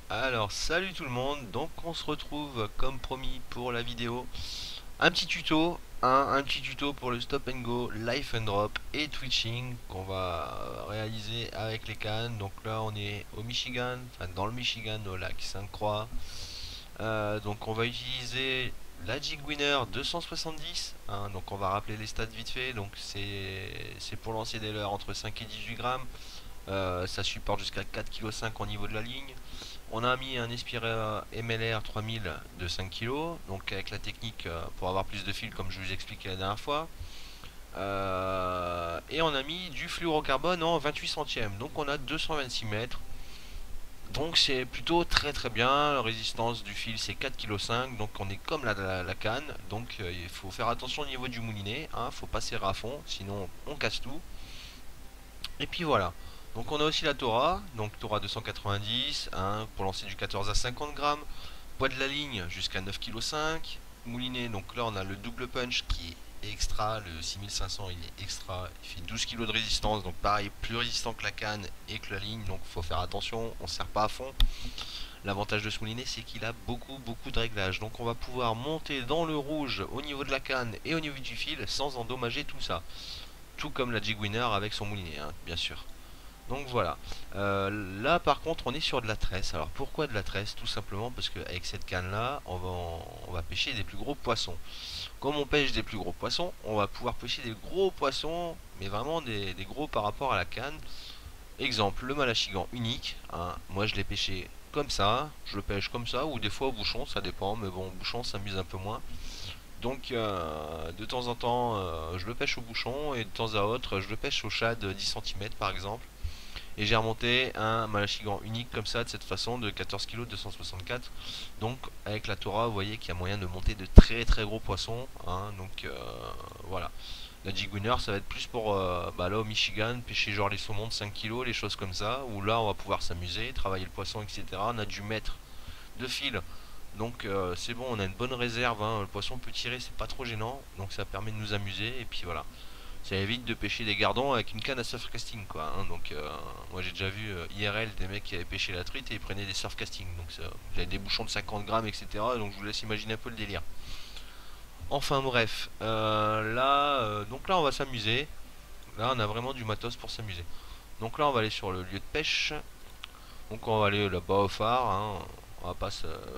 Alors salut tout le monde, donc on se retrouve comme promis pour la vidéo. Un petit tuto, un petit tuto pour le stop and go, life and drop et twitching qu'on va réaliser avec les cannes. Donc là on est au Michigan, enfin dans le Michigan au lac Sainte-Croix. Donc on va utiliser la Jig Winner 270, hein. Donc on va rappeler les stats vite fait. Donc c'est pour lancer des leurres entre 5 et 18 grammes. Ça supporte jusqu'à 4,5 kg au niveau de la ligne. On a mis un Espira MLR 3000 de 5 kg, donc avec la technique pour avoir plus de fil comme je vous expliquais la dernière fois. Et on a mis du fluorocarbone en 28 centièmes, donc on a 226 mètres. Donc c'est plutôt très très bien, la résistance du fil c'est 4,5 kg, donc on est comme la canne, donc il faut faire attention au niveau du moulinet, hein, faut pas serrer à fond, sinon on casse tout. Et puis voilà. Donc on a aussi la Torah, donc Torah 290, hein, pour lancer du 14 à 50 grammes. Poids de la ligne jusqu'à 9,5 kg. Moulinet, donc là on a le double punch qui est extra, le 6500 il est extra, il fait 12 kg de résistance, donc pareil, plus résistant que la canne et que la ligne, donc faut faire attention, on ne serre pas à fond. L'avantage de ce moulinet c'est qu'il a beaucoup de réglages, donc on va pouvoir monter dans le rouge au niveau de la canne et au niveau du fil sans endommager tout ça. Tout comme la Jig Winner avec son moulinet, hein, bien sûr. Donc voilà. Là par contre on est sur de la tresse. Alors pourquoi de la tresse? Tout simplement parce qu'avec cette canne là on va pêcher des plus gros poissons. Comme on pêche des plus gros poissons, on va pouvoir pêcher des gros poissons, mais vraiment des gros par rapport à la canne. Exemple, le malachigan unique, hein. Moi je l'ai pêché comme ça, je le pêche comme ça, ou des fois au bouchon, ça dépend, mais bon, au bouchon ça s'amuse un peu moins. Donc de temps en temps je le pêche au bouchon et de temps à autre je le pêche au shad 10 cm par exemple. Et j'ai remonté un malachigan unique comme ça, de cette façon, de 14 kg 264. Donc avec la Torah, vous voyez qu'il y a moyen de monter de très gros poissons, hein. Donc voilà. La Jig Winner, ça va être plus pour là au Michigan, pêcher genre les saumons de 5 kg, les choses comme ça, où là on va pouvoir s'amuser, travailler le poisson, etc. On a du mètre de fil. Donc c'est bon, on a une bonne réserve, hein. Le poisson peut tirer, c'est pas trop gênant, donc ça permet de nous amuser, et puis voilà. Ça évite de pêcher des gardons avec une canne à surfcasting quoi, hein. Donc moi j'ai déjà vu IRL des mecs qui avaient pêché la truite et ils prenaient des surfcasting. Donc vous avez des bouchons de 50 grammes etc. Donc je vous laisse imaginer un peu le délire. Enfin bref, donc là on va s'amuser. Là on a vraiment du matos pour s'amuser. Donc là on va aller sur le lieu de pêche. Donc on va aller là-bas au phare, hein. On va pas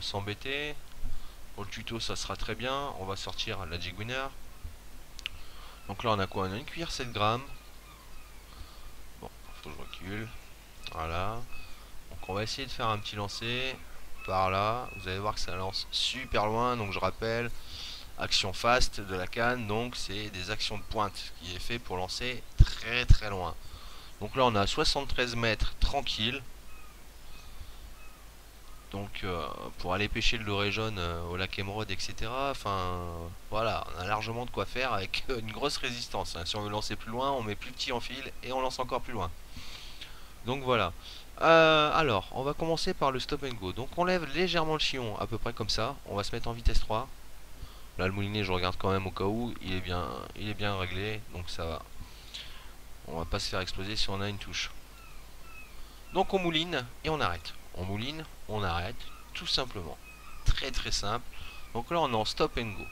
s'embêter. Pour le tuto ça sera très bien. On va sortir la Jig Winner. Donc là on a quoi? On a une cuillère 7 grammes. Bon, faut que je recule. Voilà. Donc on va essayer de faire un petit lancer par là. Vous allez voir que ça lance super loin. Donc je rappelle, action fast de la canne. Donc c'est des actions de pointe qui est fait pour lancer très loin. Donc là on a 73 mètres tranquille. Donc pour aller pêcher le doré jaune au lac émeraude, etc. Enfin voilà, on a largement de quoi faire avec une grosse résistance, hein. Si on veut lancer plus loin, on met plus petit en fil et on lance encore plus loin. Donc voilà. Alors, on va commencer par le stop and go. Donc on lève légèrement le chillon, à peu près comme ça. On va se mettre en vitesse 3. Là, le moulinet, je regarde quand même au cas où. Il est bien réglé, donc ça va. On va pas se faire exploser si on a une touche. Donc on mouline et on arrête. On mouline, on arrête, tout simplement. Très simple. Donc là, on est en stop and go.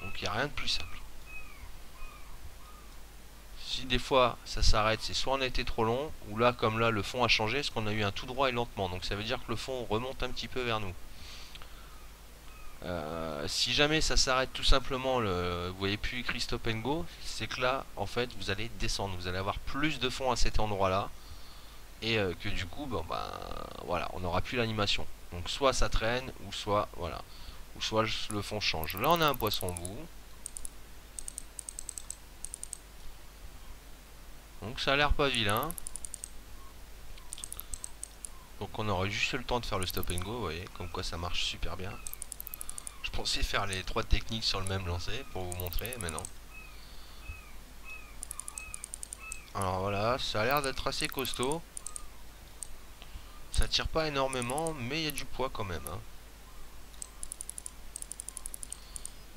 Donc il n'y a rien de plus simple. Si des fois ça s'arrête, c'est soit on a été trop long, ou là comme là le fond a changé, parce qu'on a eu un tout droit et lentement, donc ça veut dire que le fond remonte un petit peu vers nous. Si jamais ça s'arrête tout simplement, vous voyez plus écrit stop and go, c'est que là en fait vous allez descendre, vous allez avoir plus de fond à cet endroit là, et que du coup bon, ben, voilà, on n'aura plus l'animation. Donc soit ça traîne, ou soit voilà, ou soit le fond change. Là on a un poisson au bout. Donc ça a l'air pas vilain. Donc on aurait juste le temps de faire le stop and go, vous voyez, comme quoi ça marche super bien. Je pensais faire les trois techniques sur le même lancer pour vous montrer, mais non. Alors voilà, ça a l'air d'être assez costaud. Ça tire pas énormément, mais il y a du poids quand même, hein.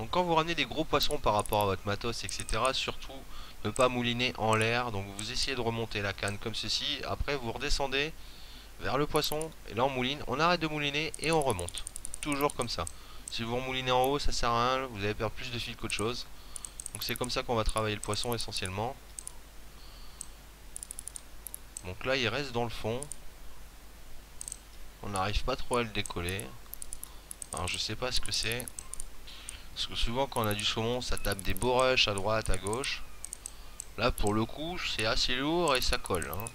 Donc quand vous ramenez des gros poissons par rapport à votre matos, etc., surtout ne pas mouliner en l'air. Donc vous essayez de remonter la canne comme ceci. Après vous redescendez vers le poisson, et là on mouline, on arrête de mouliner et on remonte. Toujours comme ça. Si vous remoulinez en haut, ça sert à rien, vous allez perdre plus de fil qu'autre chose. Donc c'est comme ça qu'on va travailler le poisson essentiellement. Donc là il reste dans le fond. On n'arrive pas trop à le décoller. Alors je sais pas ce que c'est. Parce que souvent quand on a du saumon, ça tape des beaux rushs à droite, à gauche. Là pour le coup, c'est assez lourd et ça colle, hein.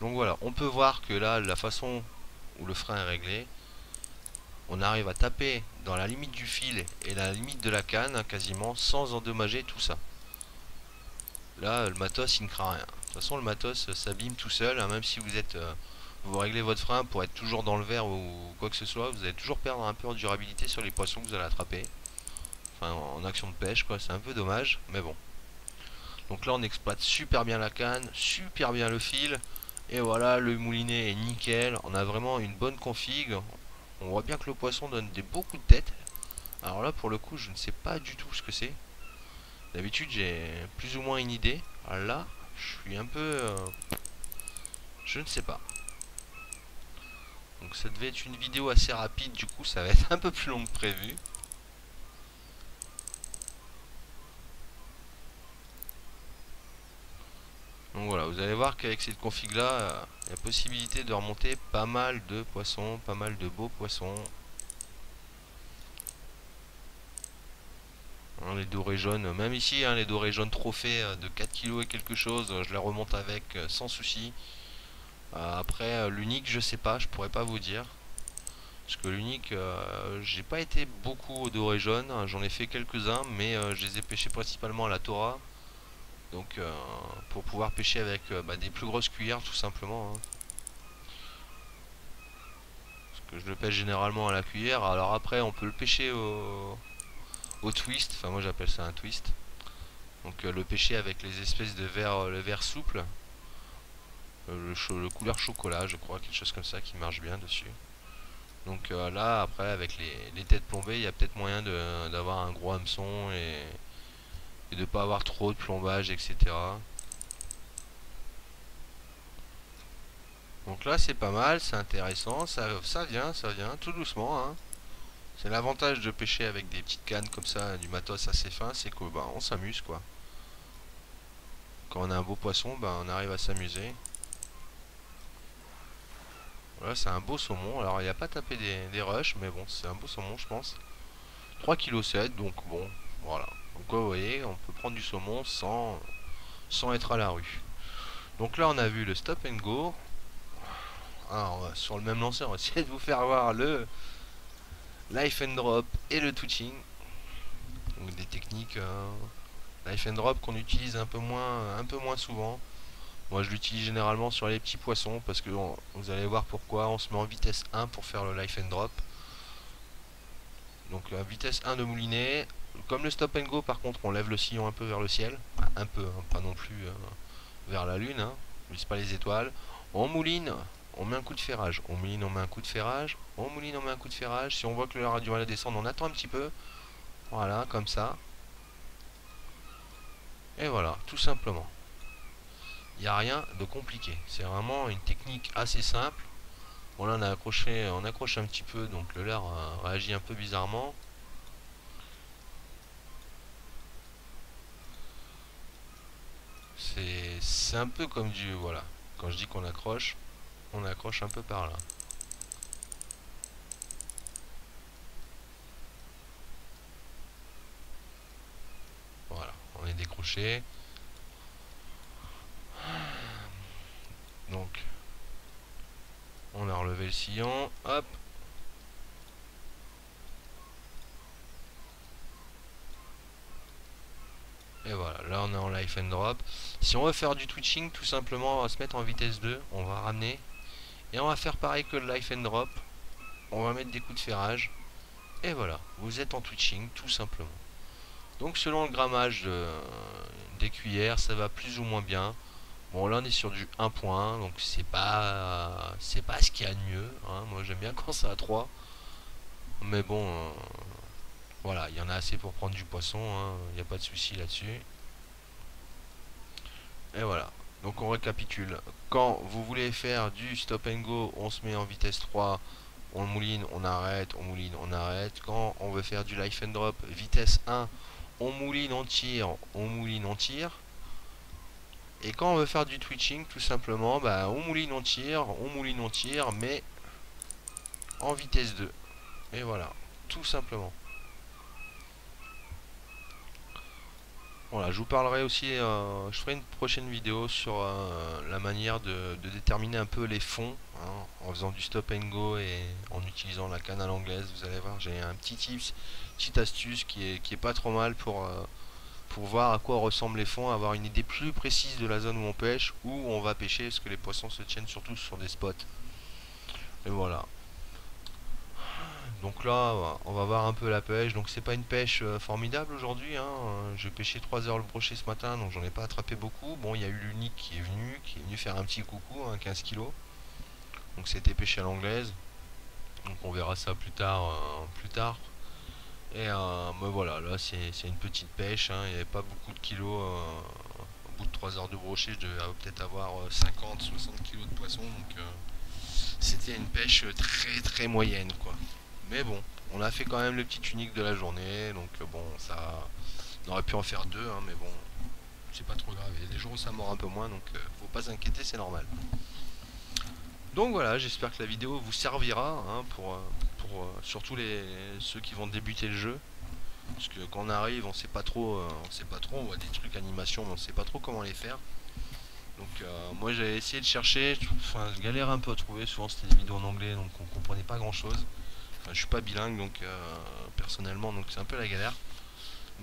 Donc voilà, on peut voir que là, la façon où le frein est réglé, on arrive à taper dans la limite du fil et la limite de la canne, hein, quasiment, sans endommager tout ça. Là, le matos, il ne craint rien. De toute façon, le matos s'abîme tout seul, hein, même si vous réglez votre frein pour être toujours dans le vert ou quoi que ce soit, vous allez toujours perdre un peu en durabilité sur les poissons que vous allez attraper. Enfin, en action de pêche, quoi, c'est un peu dommage, mais bon. Donc là, on exploite super bien la canne, super bien le fil. Et voilà, le moulinet est nickel. On a vraiment une bonne config. On voit bien que le poisson donne des beaux coups de tête. Alors là, pour le coup, je ne sais pas du tout ce que c'est. D'habitude, j'ai plus ou moins une idée. Alors là, je suis un peu... je ne sais pas. Donc ça devait être une vidéo assez rapide. Du coup, ça va être un peu plus long que prévu. Donc voilà, vous allez voir qu'avec cette config là, il y a possibilité de remonter pas mal de poissons, pas mal de beaux poissons. Hein, les dorés jaunes, même ici, hein, les dorés jaunes trophées de 4 kilos et quelque chose, je les remonte avec sans souci. Après, l'unique, je sais pas, je pourrais pas vous dire. Parce que l'unique, j'ai pas été beaucoup aux dorés jaunes, hein, j'en ai fait quelques-uns, mais je les ai pêchés principalement à la Tora. Donc, pour pouvoir pêcher avec des plus grosses cuillères, tout simplement, hein. Parce que je le pêche généralement à la cuillère. Alors après, on peut le pêcher au twist, enfin moi j'appelle ça un twist. Donc le pêcher avec les espèces de verre, le verre souple, le couleur chocolat, je crois, quelque chose comme ça qui marche bien dessus. Donc là, après, avec les têtes plombées, il y a peut-être moyen d'avoir un gros hameçon et de pas avoir trop de plombage, etc. Donc là, c'est pas mal, c'est intéressant, ça vient, tout doucement, hein. C'est l'avantage de pêcher avec des petites cannes comme ça, du matos assez fin, c'est que bah, on s'amuse quoi. Quand on a un beau poisson, bah, on arrive à s'amuser. Voilà, c'est un beau saumon. Alors, il n'y a pas tapé des rushs, mais bon, c'est un beau saumon, je pense. 3,7 kg, donc bon, voilà. Donc, vous voyez, on peut prendre du saumon sans être à la rue. Donc là, on a vu le stop and go. Alors, sur le même lanceur, on va essayer de vous faire voir le life and drop et le touching. Donc, des techniques life and drop qu'on utilise un peu moins souvent. Moi je l'utilise généralement sur les petits poissons parce que vous allez voir pourquoi. On se met en vitesse 1 pour faire le life and drop. Donc vitesse 1 de moulinet. Comme le stop and go, par contre, on lève le sillon un peu vers le ciel. Enfin, un peu, hein, pas non plus vers la lune. Hein. On vise pas les étoiles. On mouline, on met un coup de ferrage. On mouline, on met un coup de ferrage. On mouline, on met un coup de ferrage. Si on voit que l'heure a du mal à descendre, on attend un petit peu. Voilà, comme ça. Et voilà, tout simplement. Il n'y a rien de compliqué. C'est vraiment une technique assez simple. Bon là on accroche un petit peu, donc le leurre réagit un peu bizarrement. C'est un peu comme du... Voilà. Quand je dis qu'on accroche, on accroche un peu par là. Voilà, on est décroché. Donc, on a relevé le sillon. Hop. Et voilà, là on est en life and drop. Si on veut faire du twitching, tout simplement, on va se mettre en vitesse 2. On va ramener. Et on va faire pareil que le life and drop. On va mettre des coups de ferrage. Et voilà, vous êtes en twitching, tout simplement. Donc selon le grammage des cuillères, ça va plus ou moins bien. Bon là on est sur du 1 point, donc c'est pas ce qu'il y a de mieux, hein. Moi j'aime bien quand ça a 3. Mais bon, voilà, il y en a assez pour prendre du poisson, hein. Il n'y a pas de souci là-dessus. Et voilà. Donc on récapitule. Quand vous voulez faire du stop and go, on se met en vitesse 3, on mouline, on arrête, on mouline, on arrête. Quand on veut faire du life and drop, vitesse 1, on mouline, on tire, on mouline, on tire. Et quand on veut faire du twitching, tout simplement, bah, on mouline, on mouline, on tire, mais en vitesse 2. Et voilà, tout simplement. Voilà, je vous parlerai aussi, je ferai une prochaine vidéo sur la manière de déterminer un peu les fonds, hein, en faisant du stop and go et en utilisant la canne à l'anglaise. Vous allez voir, j'ai un petit tips, petite astuce qui est pas trop mal pour voir à quoi ressemblent les fonds, avoir une idée plus précise de la zone où on pêche, où on va pêcher, parce que les poissons se tiennent surtout sur des spots. Et voilà. Donc là, on va voir un peu la pêche. Donc c'est pas une pêche formidable aujourd'hui, hein. J'ai pêché 3 heures le brochet ce matin, donc j'en ai pas attrapé beaucoup. Bon, il y a eu l'unique qui est venu faire un petit coucou, hein, 15 kilos. Donc c'était pêché à l'anglaise. Donc on verra ça plus tard, plus tard. Et mais voilà, là c'est une petite pêche, hein. Il n'y avait pas beaucoup de kilos. Au bout de 3 heures de brochet, je devais peut-être avoir 50-60 kilos de poisson. Donc c'était une pêche très très moyenne, quoi. Mais bon, on a fait quand même le petit unique de la journée, donc bon, ça, on aurait pu en faire deux, hein, mais bon, c'est pas trop grave. Il y a des jours où ça mord un peu moins, donc faut pas s'inquiéter, c'est normal. Donc voilà, j'espère que la vidéo vous servira, hein, pour surtout ceux qui vont débuter le jeu, parce que quand on arrive, on sait pas trop, on voit des trucs animation, mais on sait pas trop comment les faire. Donc moi j'avais essayé de chercher, enfin je galère un peu à trouver, souvent c'était des vidéos en anglais, donc on comprenait pas grand chose. Enfin, je suis pas bilingue, donc personnellement, donc c'est un peu la galère.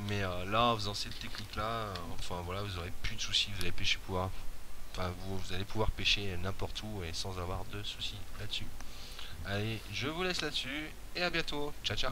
Mais là, en faisant cette technique-là, enfin voilà, vous aurez plus de soucis, vous allez pêcher pouvoir, enfin vous allez pouvoir pêcher n'importe où et sans avoir de soucis là-dessus. Allez, je vous laisse là-dessus et à bientôt. Ciao ciao.